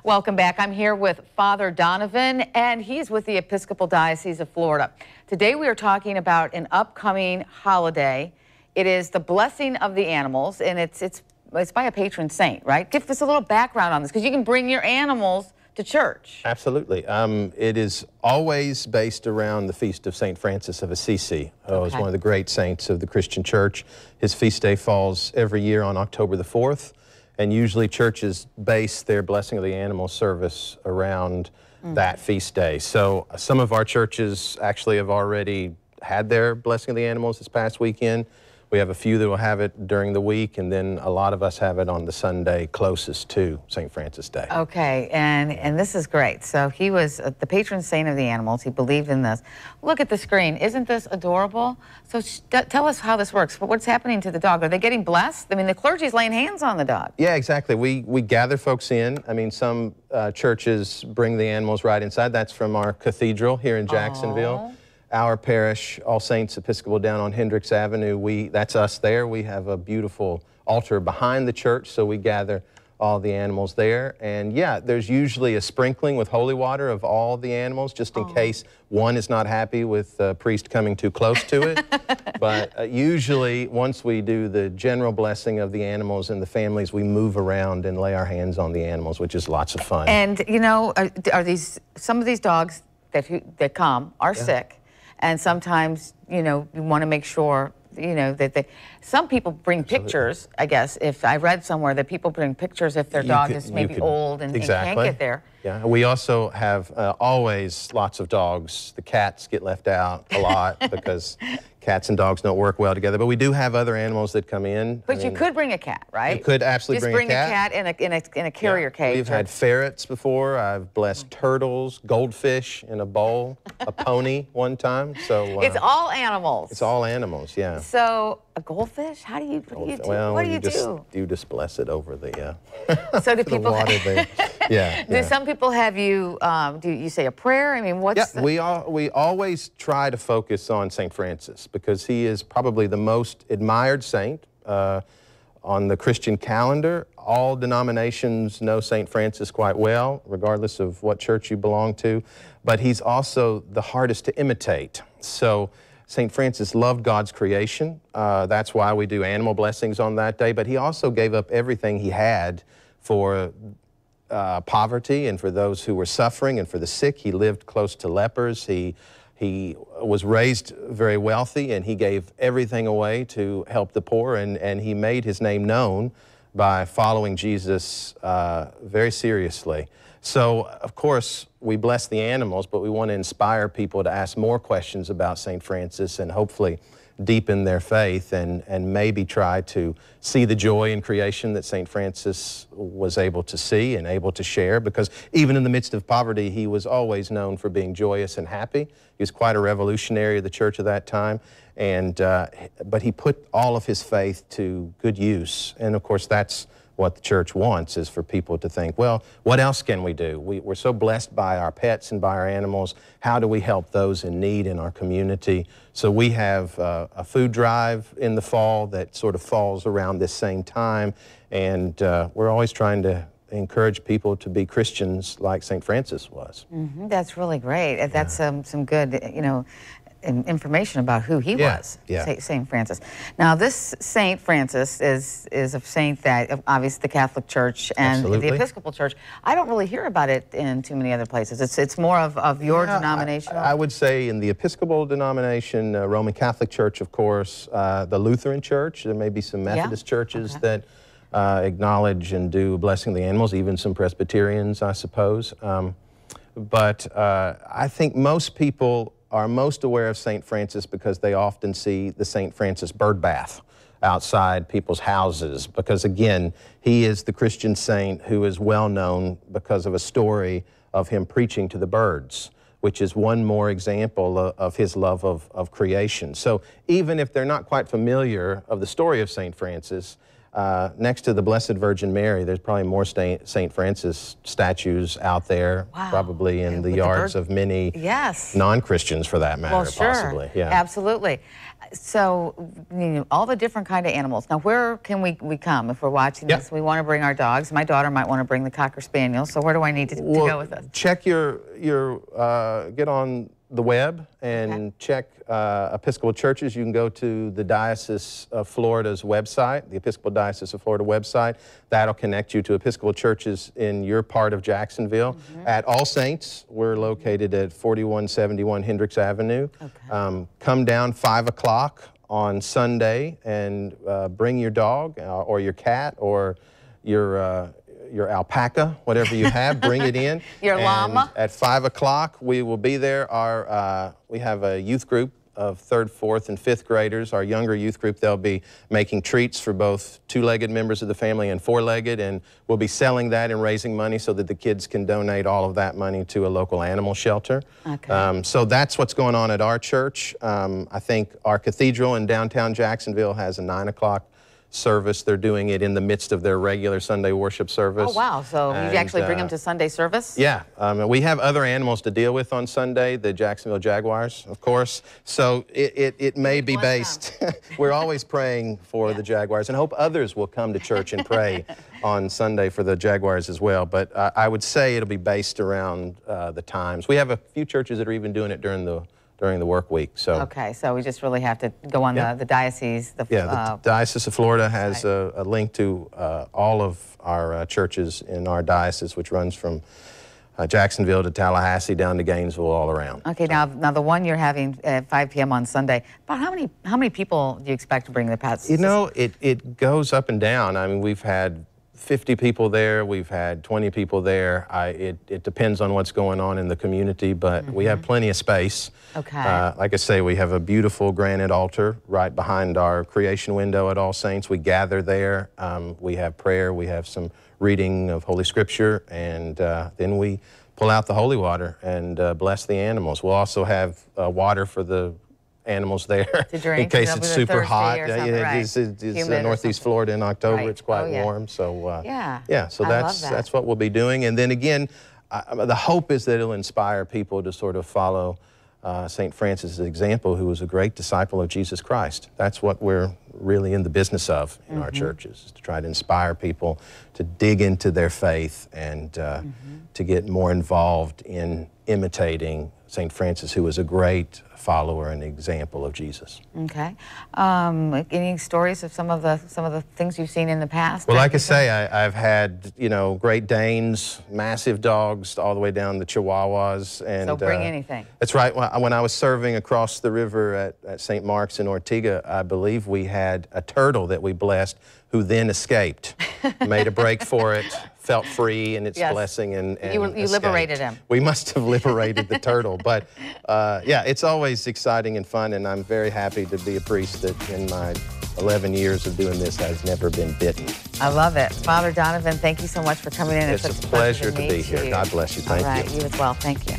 Welcome back. I'm here with Father Donovan, and he's with the Episcopal Diocese of Florida. Today we are talking about an upcoming holiday. It is the Blessing of the Animals, and it's by a patron saint, right? Give us a little background on this, because you can bring your animals to church. Absolutely. It is always based around the feast of St. Francis of Assisi. He's one of the great saints of the Christian church. His feast day falls every year on October the 4th. And usually churches base their Blessing of the Animal service around that feast day. So some of our churches actually have already had their Blessing of the Animals this past weekend. We have a few that will have it during the week, and then a lot of us have it on the Sunday closest to St. Francis Day. Okay, and this is great. So he was the patron saint of the animals. He believed in this. Look at the screen. Isn't this adorable? So tell us how this works. What's happening to the dog? Are they getting blessed? I mean, the clergy's laying hands on the dog. Yeah, exactly. We gather folks in. I mean, some churches bring the animals right inside. That's from our cathedral here in Jacksonville. Our parish, All Saints Episcopal, down on Hendricks Avenue, that's us there. We have a beautiful altar behind the church, so we gather all the animals there. And yeah, there's usually a sprinkling with holy water of all the animals, just in case one is not happy with the priest coming too close to it. But usually, once we do the general blessing of the animals and the families, we move around and lay our hands on the animals, which is lots of fun. And you know, some of these dogs that come are sick. And sometimes, you know, you want to make sure, you know, that some people bring pictures, I guess. If I read somewhere that people bring pictures if their dog is maybe old and can't get there. Yeah, we also have always lots of dogs. The cats get left out a lot because cats and dogs don't work well together. But we do have other animals that come in. But you could bring a cat, right? You could absolutely bring a cat. Just bring a cat in a carrier cage. We've had ferrets before. I've blessed turtles, goldfish in a bowl, a pony one time. So it's all animals. It's all animals, yeah. So a goldfish? What do you do? Well, what do you do? You just bless it over the so do people water there. Yeah. Do some people have you? Do you say a prayer? I mean, what's? Yeah, we always try to focus on St. Francis because he is probably the most admired saint on the Christian calendar. All denominations know St. Francis quite well, regardless of what church you belong to. But he's also the hardest to imitate. So St. Francis loved God's creation. That's why we do animal blessings on that day. But he also gave up everything he had for poverty and for those who were suffering and for the sick. He lived close to lepers. He was raised very wealthy, and he gave everything away to help the poor, and he made his name known by following Jesus very seriously. So, of course, we bless the animals, but we want to inspire people to ask more questions about St. Francis and hopefully deepen their faith and maybe try to see the joy in creation that St. Francis was able to see and able to share, because even in the midst of poverty, he was always known for being joyous and happy. He was quite a revolutionary of the church of that time, but he put all of his faith to good use. And of course, that's what the church wants, is for people to think, well, what else can we do? We're so blessed by our pets and by our animals. How do we help those in need in our community? So we have a food drive in the fall that sort of falls around this same time, and we're always trying to encourage people to be Christians like St. Francis was. That's really great. That's some good, you know, information about who he was, St. Francis. Now, this St. Francis is a saint that obviously the Catholic Church and the Episcopal Church, I don't really hear about it in too many other places. It's more of your denomination. I would say in the Episcopal denomination, Roman Catholic Church, of course, the Lutheran Church, there may be some Methodist churches that acknowledge and do Blessing of the Animals, even some Presbyterians, I suppose. But I think most people are most aware of St. Francis because they often see the St. Francis bird bath outside people's houses, because again, he is the Christian saint who is well known because of a story of him preaching to the birds, which is one more example of his love of creation. So even if they're not quite familiar of the story of St. Francis, next to the Blessed Virgin Mary, there's probably more St. Francis statues out there, probably in the yards of many non-Christians, for that matter, possibly. Absolutely. So, all the different kind of animals. Now, where can we come if we're watching this? We want to bring our dogs. My daughter might want to bring the Cocker Spaniel. So where do I need to go with this? Check get on the web and check Episcopal churches. You can go to the Diocese of Florida's website, the Episcopal Diocese of Florida website. That'll connect you to Episcopal churches in your part of Jacksonville. At All Saints, we're located at 4171 Hendricks Avenue. Come down 5 o'clock on Sunday and bring your dog or your cat or your alpaca, whatever you have, bring it in. Your llama. At 5 o'clock, we will be there. We have a youth group of 3rd, 4th, and 5th graders. Our younger youth group, they'll be making treats for both 2-legged members of the family and 4-legged, and we'll be selling that and raising money so that the kids can donate all of that money to a local animal shelter. So that's what's going on at our church. I think our cathedral in downtown Jacksonville has a 9 o'clock service. They're doing it in the midst of their regular Sunday worship service. Oh, wow. So you actually bring them to Sunday service? Yeah. We have other animals to deal with on Sunday, the Jacksonville Jaguars, of course. So it may be based. We're always praying for the Jaguars and hope others will come to church and pray on Sunday for the Jaguars as well. But I would say it'll be based around the times. We have a few churches that are even doing it during the work week. So okay, so we just really have to go on the diocese. The Diocese of Florida has a link to all of our churches in our diocese, which runs from Jacksonville to Tallahassee down to Gainesville, all around. Okay, now the one you're having at 5 p.m. on Sunday, about how many people do you expect to bring the pets? You know, it goes up and down. I mean, we've had 50 people there, we've had 20 people there. It depends on what's going on in the community, but we have plenty of space. Like I say, we have a beautiful granite altar right behind our creation window at All Saints. We gather there, we have prayer, we have some reading of Holy Scripture, and then we pull out the holy water and bless the animals. We'll also have water for the animals there in case it's super hot. It's Northeast Florida in October. It's quite warm, so so that's what we'll be doing. And then again, the hope is that it'll inspire people to sort of follow St. Francis' example, who was a great disciple of Jesus Christ. That's what we're really in the business of in our churches, is to try to inspire people to dig into their faith and to get more involved in imitating St. Francis, who was a great follower and example of Jesus. Okay. Any stories of some of the things you've seen in the past? Well, like I say, I've had, Great Danes, massive dogs, all the way down the Chihuahuas. And, so bring anything. That's right. When I was serving across the river at St. Mark's in Ortega, I believe we had a turtle that we blessed, who then escaped, made a break for it, felt free in its blessing, and you liberated him. We must have liberated the turtle. But yeah, it's always exciting and fun, and I'm very happy to be a priest that in my 11 years of doing this has never been bitten. I love it. Father Donovan, thank you so much for coming in. It's a pleasure to be here. God bless you. Thank you. All right, you as well. Thank you.